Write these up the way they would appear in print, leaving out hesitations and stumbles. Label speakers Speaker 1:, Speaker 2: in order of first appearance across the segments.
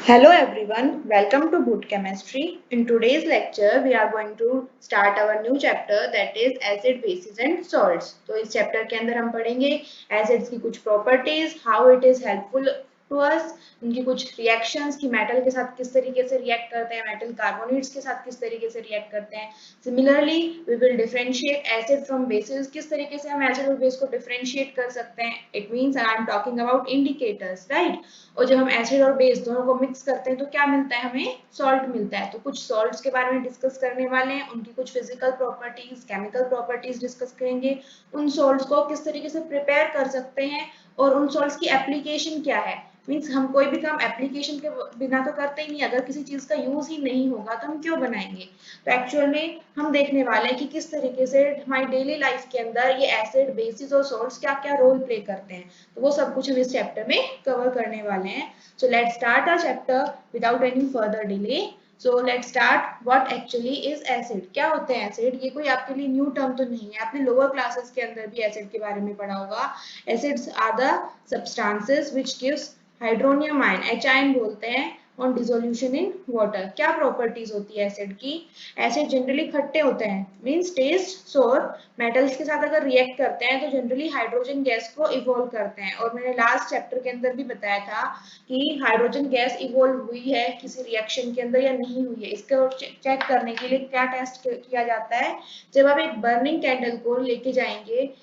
Speaker 1: Hello everyone, welcome to Boot Chemistry. In today's lecture, we are going to start our new chapter that is acid, bases and salts. तो इस chapter के अंदर हम पढ़ेंगे acids की कुछ properties, how it is helpful to us, उनकी कुछ reactions कि metal के साथ किस तरीके से react करते हैं, metal carbonates के साथ किस तरीके से react करते हैं. Similarly, we will differentiate acid from bases. किस तरीके से हम acid और base को differentiate कर सकते हैं. It means I am talking about indicators, right? और जब हम एसिड और बेस दोनों को मिक्स करते हैं तो क्या मिलता है, हमें सॉल्ट मिलता है. तो कुछ सॉल्ट्स के बारे में डिस्कस करने वाले हैं, उनकी कुछ physical properties, chemical properties discuss करेंगे. उन सॉल्ट्स को किस तरीके से प्रिपेयर कर सकते हैं और उन सॉल्ट्स की एप्लीकेशन क्या है. मीन्स हम कोई भी काम एप्लीकेशन के बिना तो करते ही नहीं. अगर किसी चीज का यूज ही नहीं होगा तो हम क्यों बनाएंगे. तो एक्चुअल में हम देखने वाले हैं कि किस तरीके से हमारी डेली लाइफ के अंदर ये एसिड, बेसिस और सॉल्ट्स क्या क्या रोल प्ले करते हैं. तो वो सब कुछ हम इस चैप्टर में कवर करने वाले हैं. So let's start our chapter without any further delay. So let's start. What actually is acid. क्या होते हैं एसिड. ये कोई आपके लिए न्यू टर्म तो नहीं है, आपने लोअर क्लासेस के अंदर भी एसिड के बारे में पढ़ा होगा. Acids are the substances which gives hydronium ion, H ion बोलते हैं, ऑन डिसोल्यूशन इन वाटर. क्या प्रॉपर्टीज होती है एसिड की. एसिड जनरली खट्टे होते हैं, मींस टेस्ट सोर. मेटल्स के साथ अगर रिएक्ट करते हैं तो जनरली हाइड्रोजन गैस को इवॉल्व करते हैं. और मैंने लास्ट चैप्टर के अंदर भी बताया था कि हाइड्रोजन गैस इवॉल्व हुई है किसी रिएक्शन के अंदर या नहीं हुई है. इसको चेक करने के लिए क्या टेस्ट किया जाता है. जब आप एक बर्निंग कैंडल को लेके जाएंगे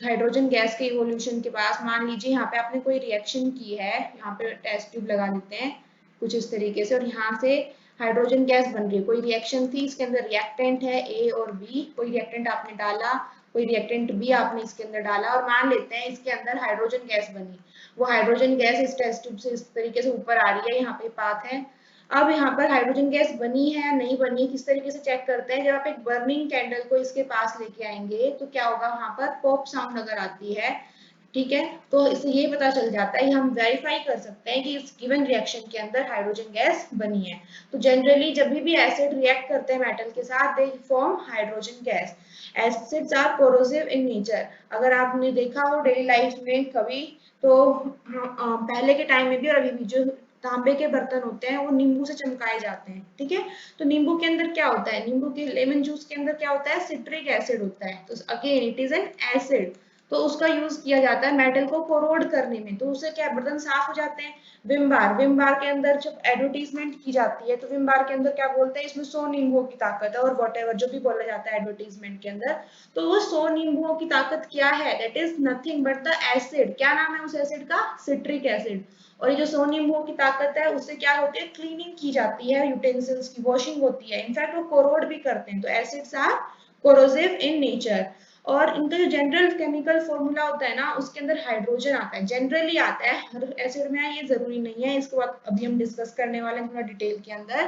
Speaker 1: हाइड्रोजन गैस के इवोल्यूशन के पास, मान लीजिए यहाँ पे आपने कोई रिएक्शन की है, यहाँ पे टेस्ट ट्यूब लगा देते हैं कुछ इस तरीके से, और यहाँ से हाइड्रोजन गैस बन रही है. कोई रिएक्शन थी, इसके अंदर रिएक्टेंट है ए और बी. कोई रिएक्टेंट आपने डाला, कोई रिएक्टेंट बी आपने इसके अंदर डाला, और मान लेते हैं इसके अंदर हाइड्रोजन गैस बनी. वो हाइड्रोजन गैस इस टेस्ट ट्यूब से इस तरीके से ऊपर आ रही है, यहाँ पे पाथ है. अब यहाँ पर हाइड्रोजन गैस बनी है या नहीं बनी है किस तरीके से चेक करते हैं. जब आप एक बर्निंग कैंडल को इसके पास लेके आएंगे तो क्या होगा, वहां पर पॉप साउंड अगर आती है, ठीक है, तो इससे ये पता चल जाता है, हम वेरीफाई कर सकते हैं कि इस गिवन रिएक्शन के अंदर हाइड्रोजन गैस बनी है. तो जनरली जब भी एसिड रिएक्ट करते हैं मेटल के साथ, they form hydrogen gas. Acids are corrosive in nature. अगर आपने देखा हो डेली लाइफ में कभी, तो पहले के टाइम में भी और अभी भी जो तांबे के बर्तन होते हैं वो नींबू से चमकाए जाते हैं. ठीक है, तो नींबू के अंदर क्या होता है, नींबू के लेमन जूस के अंदर क्या होता है, सिट्रिक एसिड होता है. तो again it is an acid. तो उसका यूज किया जाता है मेटल को कोरोड करने में. तो उससे क्या बर्तन साफ हो जाते हैं. विम बार, विम बार के अंदर जब एडवर्टीजमेंट की जाती है तो विम बार के अंदर क्या बोलते हैं, इसमें 100 नींबुओं की ताकत है, और वॉटेवर जो भी बोला जाता है एडवर्टीजमेंट के अंदर. तो वो 100 नींबुओं की ताकत क्या है, that is nothing but the acid. क्या नाम है उस एसिड का, सिट्रिक एसिड. और ये जो 100 नींबुओं की ताकत है उससे क्या होती है, क्लीनिंग की जाती है, यूटेंसिल्स की वॉशिंग होती है. इनफैक्ट वो कोरोड भी करते हैं. तो acids are corrosive in nature. और इनका जो जनरल केमिकल फॉर्मूला होता है ना, उसके अंदर हाइड्रोजन आता है, जनरली आता है, हर एसिड में ये जरूरी नहीं है. इसको अभी हम डिस्कस करने वाले हैं थोड़ा डिटेल के अंदर.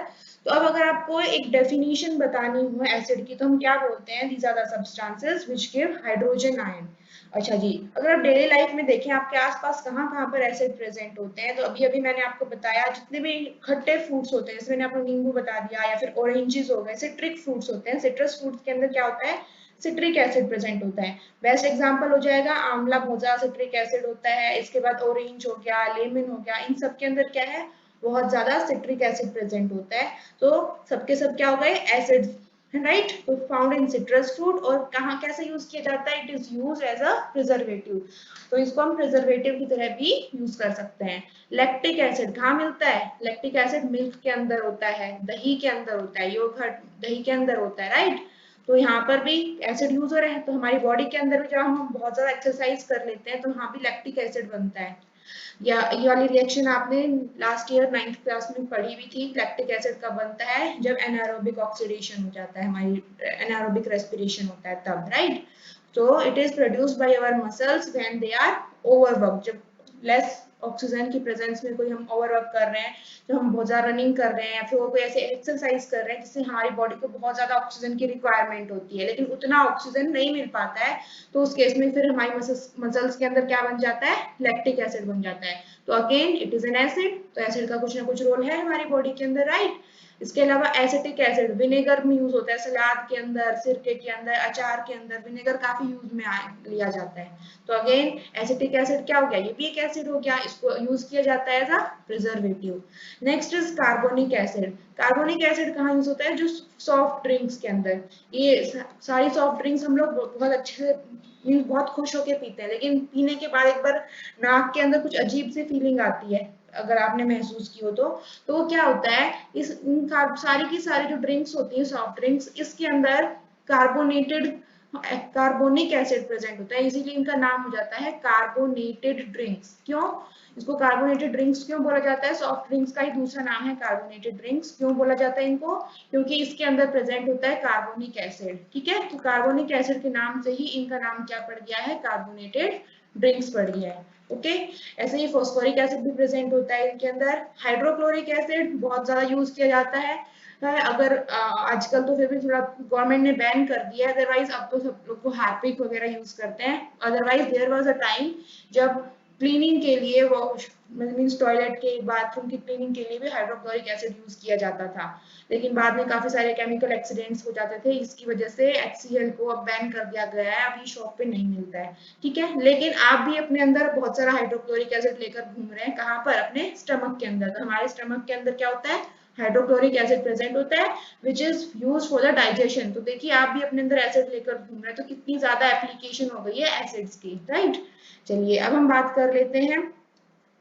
Speaker 1: तो अब अगर आपको एक डेफिनेशन बतानी हो एसिड की तो हम क्या बोलते हैं, these are the substances which give hydrogen ion. अच्छा जी, अगर आप डेली लाइफ में देखें आपके आसपास कहाँ कहाँ पर एसिड प्रेजेंट होते हैं, तो अभी अभी मैंने आपको बताया जितने भी खट्टे फ्रूट्स होते हैं, जैसे मैंने आपको नींबू बता दिया, या फिर ऑरेंजेस हो गए, सिट्रिक फ्रूट्स होते हैं. सिट्रस फ्रूट्स के अंदर क्या होता है, सिट्रिक एसिड प्रेजेंट होता है. बेस्ट एग्जांपल हो जाएगा आंवला, बहुत ज्यादा सिट्रिक एसिड होता है. इसके बाद ऑरेंज हो गया, लेमन हो गया, इन सब के अंदर क्या है, बहुत ज्यादा सिट्रिक एसिड प्रेजेंट होता है. तो सबके सब क्या हो गए, एसिड, राइट. तो फाउंड इन सिट्रस फ्रूट. और कहाँ कैसे यूज किया जाता है, it is use as a preservative. तो इसको हम प्रिजर्वेटिव की तरह भी यूज कर सकते हैं. लैक्टिक एसिड कहाँ मिलता है, लैक्टिक एसिड मिल्क के अंदर होता है, दही के अंदर होता है, योगर्ट दही के अंदर होता है, राइट. तो यहाँ पर भी एसिड यूज हो रहे हैं. तो हमारी बॉडी के अंदर भी जब हम बहुत ज्यादा एक्सरसाइज कर लेते हैं तो वहाँ भी लैक्टिक एसिड बनता है. या ये वाली रिएक्शन आपने लास्ट ईयर 9th क्लास में पढ़ी हुई थी. लैक्टिक एसिड कब बनता है, जब एनारोबिक ऑक्सीडेशन हो जाता है, हमारी एनारोबिक रेस्पिरेशन होता है तब, राइट. तो it is produced by our muscles when they are overwork. जब लेस ऑक्सीजन की प्रेजेंस में कोई हम ओवरवर्क कर रहे हैं, जब हम बहुत ज्यादा रनिंग कर रहे हैं या फिर कोई ऐसे एक्सरसाइज कर रहे हैं जिससे हमारी बॉडी को बहुत ज्यादा ऑक्सीजन की रिक्वायरमेंट होती है, लेकिन उतना ऑक्सीजन नहीं मिल पाता है, तो उस केस में फिर हमारी मसल्स के अंदर क्या बन जाता है, लैक्टिक एसिड बन जाता है. तो again it is an acid. तो एसिड का कुछ ना कुछ रोल है हमारी बॉडी के अंदर, राइट. इसके अलावा एसिटिक एसिड विनेगर में यूज होता है, सलाद के अंदर, सिरके के अंदर, अचार के अंदर विनेगर काफी यूज में लिया जाता है। तो अगेन एसिटिक एसिड क्या हो गया, ये भी एक एसिड हो गया, इसको यूज किया जाता है as a preservative. Next is carbonic acid. Carbonic acid कहाँ यूज होता है, जो सॉफ्ट ड्रिंक्स के अंदर। ये सारी सॉफ्ट ड्रिंक्स हम लोग बहुत अच्छे से मीन्स बहुत खुश होके पीते हैं, लेकिन पीने के बाद एक बार नाक के अंदर कुछ अजीब सी फीलिंग आती है, अगर आपने महसूस की हो तो वो क्या होता है, इस इन सारी की सारी जो ड्रिंक्स होती हैं सॉफ्ट ड्रिंक्स, इसके अंदर कार्बोनेटेड कार्बोनिक एसिड प्रेजेंट होता है, इसीलिए इनका नाम हो जाता है कार्बोनेटेड ड्रिंक्स। क्यों इसको कार्बोनेटेड ड्रिंक्स क्यों बोला जाता है, सॉफ्ट ड्रिंक्स का ही दूसरा नाम है कार्बोनेटेड ड्रिंक्स। क्यों बोला जाता है इनको, क्योंकि इसके अंदर प्रेजेंट होता है कार्बोनिक एसिड। ठीक है, तो कार्बोनिक एसिड के नाम से ही इनका नाम क्या पड़ गया है, कार्बोनेटेड ड्रिंक्स पड़ गया है। ओके, ऐसे ही फॉस्फोरिक एसिड भी प्रेजेंट होता है इनके अंदर। हाइड्रोक्लोरिक एसिड बहुत ज्यादा यूज किया जाता है, अगर आजकल तो फिर भी थोड़ा गवर्नमेंट ने बैन कर दिया है, अदरवाइज अब तो सब लोग को हार्पिक वगैरह यूज करते हैं। Otherwise there was a time जब क्लीनिंग के लिए वॉश मीन्स टॉयलेट के बाथरूम की क्लीनिंग के लिए भी हाइड्रोक्लोरिक एसिड यूज किया जाता था, लेकिन बाद में काफी सारे केमिकल एक्सीडेंट्स हो जाते थे, इसकी वजह से HCl को अब बैन कर दिया गया है, अभी शॉप पे नहीं मिलता है। ठीक है, लेकिन आप भी अपने अंदर बहुत सारा हाइड्रोक्लोरिक एसिड लेकर घूम रहे हैं, कहाँ पर, अपने स्टमक के अंदर। तो हमारे स्टमक के अंदर क्या होता है, हाइड्रोक्लोरिक एसिड प्रेजेंट होता है which is use for the digestion. तो देखिए आप भी अपने अंदर एसिड लेकर घूम रहे हैं, तो कितनी ज्यादा एप्लीकेशन हो गई है एसिड्स की, राइट। चलिए अब हम बात कर लेते हैं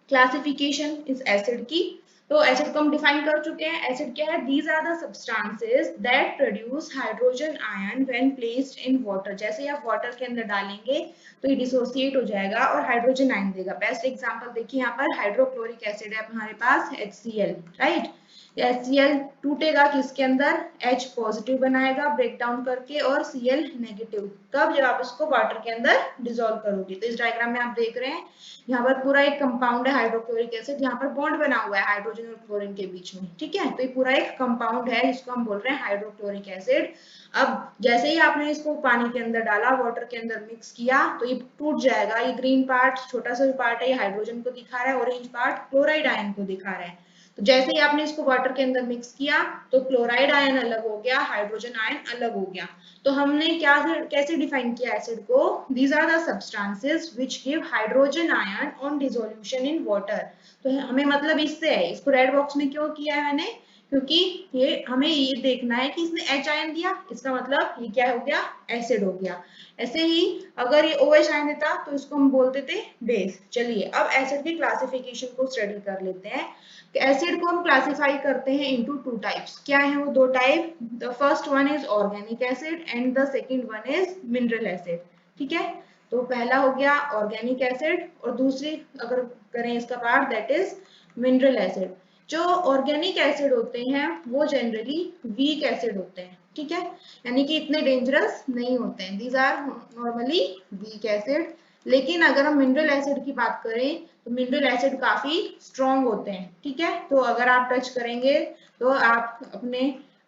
Speaker 1: क्लासिफिकेशन इस एसिड की। तो एसिड को हम डिफाइन कर चुके हैं। एसिड क्या है, these are the substances that produce hydrogen ion when placed in water. जैसे ही आप वाटर के अंदर डालेंगे तो ये डिसोसिएट हो जाएगा और हाइड्रोजन आयन देगा। बेस्ट एग्जांपल देखिए यहाँ पर हाइड्रोक्लोरिक एसिड है हमारे पास HCl, राइट। HCl टूटेगा किसके अंदर, H पॉजिटिव बनाएगा ब्रेक डाउन करके और Cl नेगेटिव, कब, जब आप इसको वाटर के अंदर डिसॉल्व करोगे। तो इस डायग्राम में आप देख रहे हैं यहाँ पर पूरा एक कंपाउंड है हाइड्रोक्लोरिक एसिड, यहाँ पर बॉन्ड बना हुआ है हाइड्रोजन और क्लोरीन के बीच में। ठीक है, तो ये पूरा एक कंपाउंड है जिसको हम बोल रहे हैं हाइड्रोक्लोरिक एसिड। अब जैसे ही आपने इसको पानी के अंदर डाला, वाटर के अंदर मिक्स किया, तो ये टूट जाएगा। ये ग्रीन पार्ट छोटा सा पार्ट है, ये हाइड्रोजन को दिखा रहा है, ऑरेंज पार्ट क्लोराइड आयन को दिखा रहा है। तो जैसे ही आपने इसको वाटर के अंदर मिक्स किया तो क्लोराइड आयन अलग हो गया, हाइड्रोजन आयन अलग हो गया। तो हमने क्या कैसे डिफाइन किया एसिड को, these are the substances which give hydrogen ion on dissolution in water. तो हमें मतलब इससे है, इसको रेड बॉक्स में क्यों किया है मैंने, क्योंकि ये हमें ये देखना है कि इसने H आयन दिया, इसका मतलब ये क्या हो गया, एसिड हो गया। ऐसे ही अगर ये OH आयन देता तो इसको हम बोलते थे बेस। चलिए अब एसिड की क्लासिफिकेशन को स्टडी कर लेते हैं। एसिड को हम क्लासिफाई करते हैं इनटू टू टाइप्स। क्या है वो दो type, the first one is organic acid and the second one is mineral acid. ठीक है, तो पहला हो गया ऑर्गेनिक एसिड और दूसरी अगर करें इसका part that is mineral acid. जो ऑर्गेनिक एसिड होते हैं वो जनरली वीक एसिड होते हैं। ठीक है, यानी कि इतने डेंजरस नहीं होते हैं, these are normally weak acid. लेकिन अगर हम मिनरल एसिड की बात करें तो मिनरल एसिड काफी स्ट्रॉन्ग होते हैं। ठीक है, तो अगर आप टच करेंगे तो आप अपने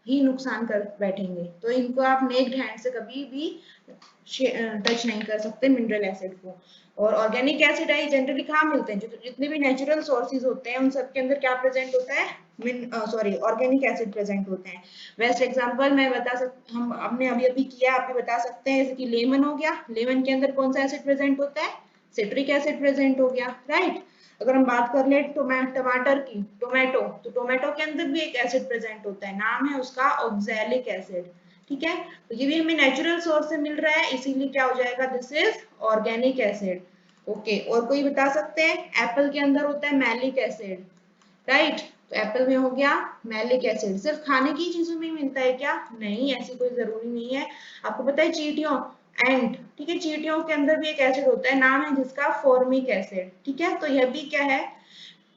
Speaker 1: ही नुकसान कर बैठेंगे, तो इनको आप नेक्ड हैंड से कभी भी टच नहीं कर सकते मिनरल एसिड को। और ऑर्गेनिक एसिड है जनरली कहाँ मिलते हैं, जितने भी नेचुरल सोर्सेज होते हैं उन सब के अंदर क्या प्रेजेंट होता है, ऑर्गेनिक एसिड प्रेजेंट होते हैं। बेस्ट एग्जांपल मैं बता सकती, हम हमने अभी अभी किया, आप भी बता सकते हैं, जैसे कि लेमन हो गया, लेमन के अंदर कौन सा एसिड प्रेजेंट होता है, सिट्रिक एसिड प्रेजेंट हो गया, राइट। अगर हम बात कर ले टमाटर की, टोमेटो, तो टोमेटो के अंदर भी एक एसिड प्रेजेंट होता है, नाम है उसका ऑक्सैलिक एसिड। ठीक है, तो ये भी हमें नेचुरल सोर्स से मिल रहा है, इसीलिए क्या हो जाएगा, this is organic acid. Okay, और कोई बता सकते हैं, एप्पल के अंदर होता है मैलिक एसिड, राइट। तो एप्पल में हो गया मैलिक एसिड। सिर्फ खाने की चीजों में मिलता है क्या, नहीं, ऐसी कोई जरूरी नहीं है। आपको पता है चींटियों, एंड, ठीक है, चींटियों के अंदर भी एक एसिड होता है, नाम है जिसका फॉर्मिक एसिड। ठीक है, तो यह भी क्या है,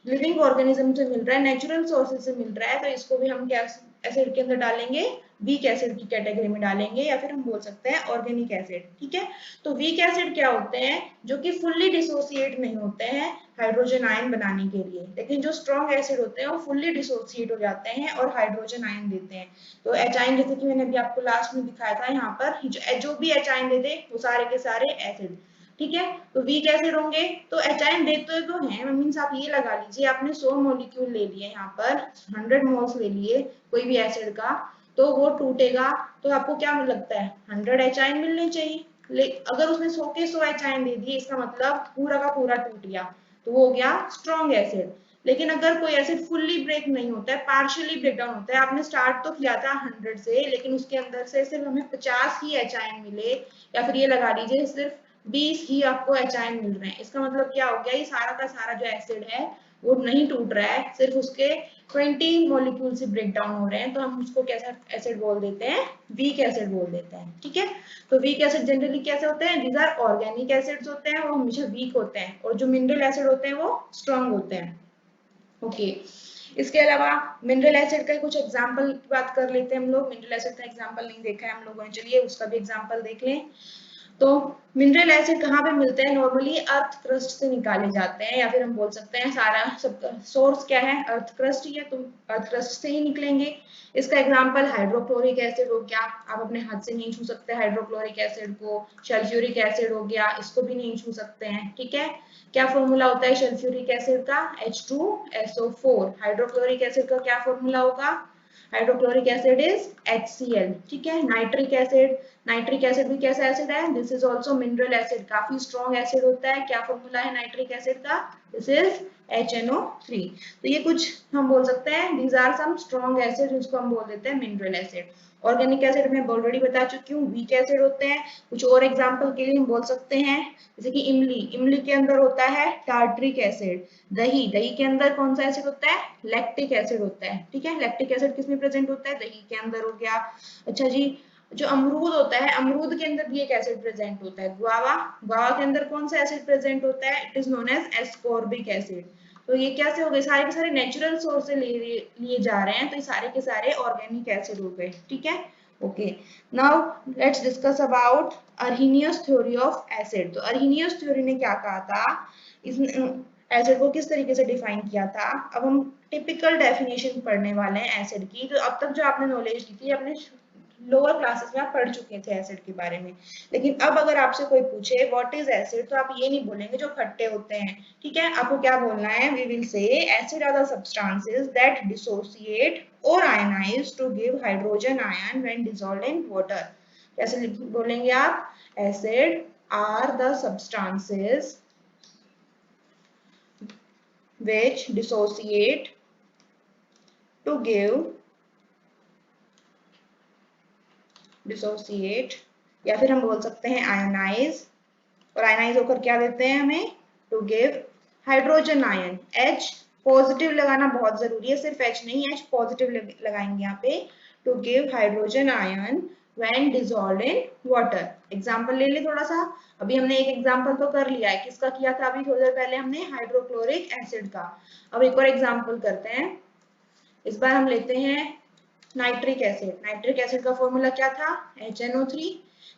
Speaker 1: लिविंग ऑर्गेनिज्म से मिल रहा है, नेचुरल सोर्सेज से मिल रहा है, तो इसको भी हम क्या एसिड के अंदर डालेंगे, वीक एसिड की कैटेगरी में डालेंगे, या फिर हम बोल सकते हैं ऑर्गेनिक एसिड। ठीक है, तो वीक एसिड क्या होते हैं, जो कि फुल्ली डिसोसिएट नहीं होते हैं हाइड्रोजन आयन बनाने के लिए, लेकिन जो स्ट्रॉन्ग एसिड होते हैं वो फुल्ली डिसोसिएट हो जाते हैं और हाइड्रोजन आयन देते हैं। तो एच आयन, जैसे कि मैंने अभी आपको लास्ट में दिखाया था, यहाँ पर जो भी एच आयन दे दे वो सारे के सारे एसिड। ठीक है। तो वीक एसिड होंगे तो एचाइन देते तो हैं, मीन्स आप ये लगा लीजिए आपने 100 मॉलिक्यूल ले लिए, यहाँ पर 100 मोल्स ले लिए कोई भी एसिड का, तो वो टूटेगा तो आपको क्या लगता है 100 एचाइन मिलने चाहिए। अगर उसने 100 के 100 एचाइन दे दिए इसका मतलब पूरा का पूरा टूट गया, तो वो हो गया स्ट्रॉन्ग एसिड। लेकिन अगर कोई एसिड फुल्ली ब्रेक नहीं होता है, पार्शियली ब्रेक डाउन होता है, आपने स्टार्ट तो किया था 100 से लेकिन उसके अंदर से सिर्फ हमें 50 ही एचाइन मिले, या फिर ये लगा लीजिए सिर्फ 20 ही आपको एचाइन मिल रहे हैं, इसका मतलब क्या हो गया, ये सारा का सारा जो एसिड है वो नहीं टूट रहा है, सिर्फ उसके 20 मॉलिक्यूल से ब्रेक डाउन हो रहे हैं, तो हम उसको कैसा एसिड बोल देते हैं, वीक एसिड बोल देते हैं। ठीक है। तो वीक एसिड जनरली कैसे होते हैं, दीज आर ऑर्गेनिक एसिड्स होते हैं, वो हमेशा वीक होते हैं, और जो मिनरल एसिड होते हैं वो स्ट्रॉन्ग होते हैं। ओके। इसके अलावा मिनरल एसिड का कुछ एग्जांपल की बात कर लेते हैं हम लोग। मिनरल एसिड का एग्जांपल नहीं देखा है हम लोगों ने, चलिए उसका भी एग्जांपल देख लें। तो मिनरल एसिड कहाँ पे मिलते हैं, नॉर्मली अर्थ क्रस्ट से निकाले जाते हैं, या फिर हम बोल सकते हैं सारा सब सोर्स क्या है, अर्थ क्रस्ट ही है, तो अर्थ क्रस्ट से ही निकलेंगे। इसका एग्जांपल हाइड्रोक्लोरिक एसिड हो गया, आप अपने हाथ से नहीं छू सकते हाइड्रोक्लोरिक एसिड को। सल्फ्यूरिक एसिड हो गया, इसको भी नहीं छू सकते हैं। ठीक है। क्या फॉर्मूला होता है सल्फ्यूरिक एसिड का, H2SO4। हाइड्रोक्लोरिक एसिड का क्या फॉर्मूला होगा, हाइड्रोक्लोरिक एसिड इज HCl। ठीक है। नाइट्रिक एसिड भी कैसा एसिड है, this is also mineral acid, काफी स्ट्रॉन्ग एसिड होता है। क्या फॉर्मूला है नाइट्रिक एसिड का, दिस इज HNO3। तो ये कुछ हम बोल सकते हैं, these are some strong acid जिसको हम बोल देते हैं मिनरल एसिड। ऑर्गेनिक एसिड मैं ऑलरेडी बता चुकी हूँ, वीक एसिड होते हैं। कुछ और एग्जांपल के लिए हम बोल सकते हैं, जैसे कि इमली के अंदर होता है टार्ट्रिक एसिड। दही के अंदर कौन सा एसिड होता है, लैक्टिक एसिड होता है। ठीक है। लैक्टिक एसिड किसमें प्रेजेंट होता है, दही के अंदर हो गया। अच्छा जी, जो अमरूद होता है, अमरूद के अंदर भी एक एसिड प्रेजेंट होता है, गुआवा के अंदर कौन सा एसिड प्रेजेंट होता है, it is known as ascorbic acid. तो ये कैसे हो गए, सारे के सारे नेचुरल सोर्स से लिए जा रहे हैं, तो ये सारे के सारे ऑर्गेनिक एसिड हो गए। ठीक है। Okay. Now let's discuss about Arrhenius theory of acid. तो अर्हीनियस थ्योरी ने क्या कहा था, इस एसिड को किस तरीके से डिफाइन किया था। अब हम टिपिकल डेफिनेशन पढ़ने वाले हैं एसिड की। तो अब तक जो आपने नॉलेज ली थी अपने लोअर क्लासेस में आप पढ़ चुके थे एसिड के बारे में, लेकिन अब अगर आपसे कोई पूछे व्हाट इज एसिड, तो आप ये नहीं बोलेंगे जो खट्टे होते हैं। ठीक है। आपको क्या बोलना है, we will say acid are the substances that dissociate और ionize to give hydrogen ion when dissolved in water. कैसे बोलेंगे आप, acid are the substances which dissociate to give dissociate, या फिर हम बोल सकते हैं आयनाइज, और आयनाइज होकर क्या देते हैं हमें, to give hydrogen ion. H positive लगाना बहुत जरूरी है, सिर्फ H नहीं, H पॉजिटिव लगाएंगे यहाँ पे, to give hydrogen ion when dissolved in water. Example ले ले थोड़ा सा, अभी हमने एक एग्जांपल तो कर लिया है, किसका किया था अभी थोड़ी देर पहले हमने, हाइड्रोक्लोरिक एसिड का। अब एक और एग्जांपल करते हैं, इस बार हम लेते हैं नाइट्रिक एसिड। नाइट्रिक एसिड का फॉर्मूला क्या था, HNO3।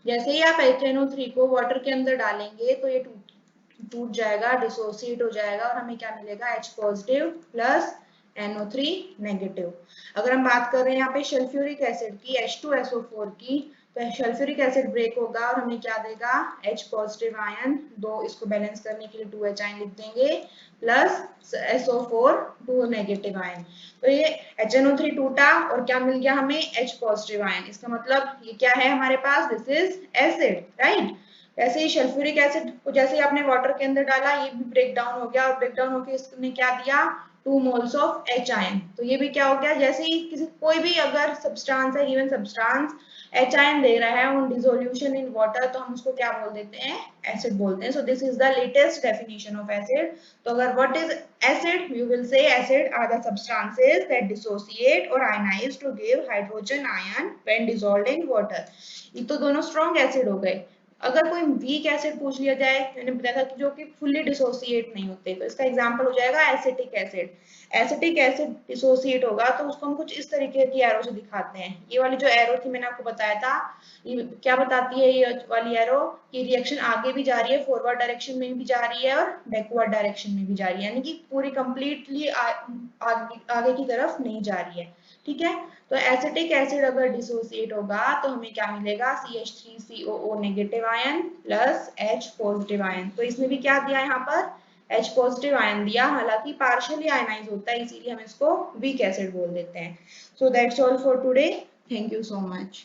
Speaker 1: जैसे ही आप HNO3 को वाटर के अंदर डालेंगे तो ये टूट जाएगा, डिसोसिएट हो जाएगा, और हमें क्या मिलेगा, H positive plus NO3 negative. अगर हम बात कर रहे हैं यहाँ पे सल्फ्यूरिक एसिड की, H2SO4 की, तो सल्फ्यूरिक एसिड ब्रेक होगा और हमें क्या देगा, H पॉजिटिव आयन, दो इसको बैलेंस करने के लिए 2H आयन लिख देंगे, प्लस SO4 2 नेगेटिव आयन। तो ये HNO3 टूटा और क्या मिल गया हमें, H पॉजिटिव आयन। इसका मतलब ये क्या है हमारे पास, दिस इज एसिड, राइट। ऐसे ही सल्फ्यूरिक एसिड को जैसे ही आपने वाटर के अंदर डाला, ये भी ब्रेक डाउन हो गया, और ब्रेक डाउन होकर इसने क्या दिया, 2 मोल्स ऑफ H आयन। तो ये भी क्या हो गया, जैसे ही किसी कोई भी अगर सब्सटेंस है, गिवन सब्सटेंस H आयन दे रहा है ऑन डिसोल्यूशन इन वाटर, तो हम उसको क्या बोल देते हैं, एसिड बोलते हैं। So this is the latest definition of acid. तो अगर what is acid, we will say acid are the substances that dissociate or ionize to give hydrogen ion when dissolved in water। ये तो दोनों strong acid हो गए। अगर कोई weak acid पूछ लिया जाए, मैंने बताया था कि जो कि फुल्ली डिसोसिएट नहीं होते, तो इसका एग्जांपल हो जाएगा acetic acid. Acetic acid dissociate होगा तो उसको हम कुछ इस तरीके की एरो से दिखाते हैं। ये वाली जो एरो थी मैंने आपको बताया था, ये क्या बताती है, ये वाली एरो की रिएक्शन आगे भी जा रही है, फॉरवर्ड डायरेक्शन में भी जा रही है और बैकवर्ड डायरेक्शन में भी जा रही है, यानी कि पूरी कंप्लीटली आगे की तरफ नहीं जा रही है। ठीक है। तो एसिटिक एसिड अगर डिसोसिएट होगा तो हमें क्या मिलेगा, CH3COO negative ion plus H positive ion. तो इसमें भी क्या दिया यहाँ पर, H पॉजिटिव आयन दिया, हालांकि पार्शियली आयनाइज होता है इसीलिए हम इसको वीक एसिड बोल देते हैं। So that's all for today, thank you so much.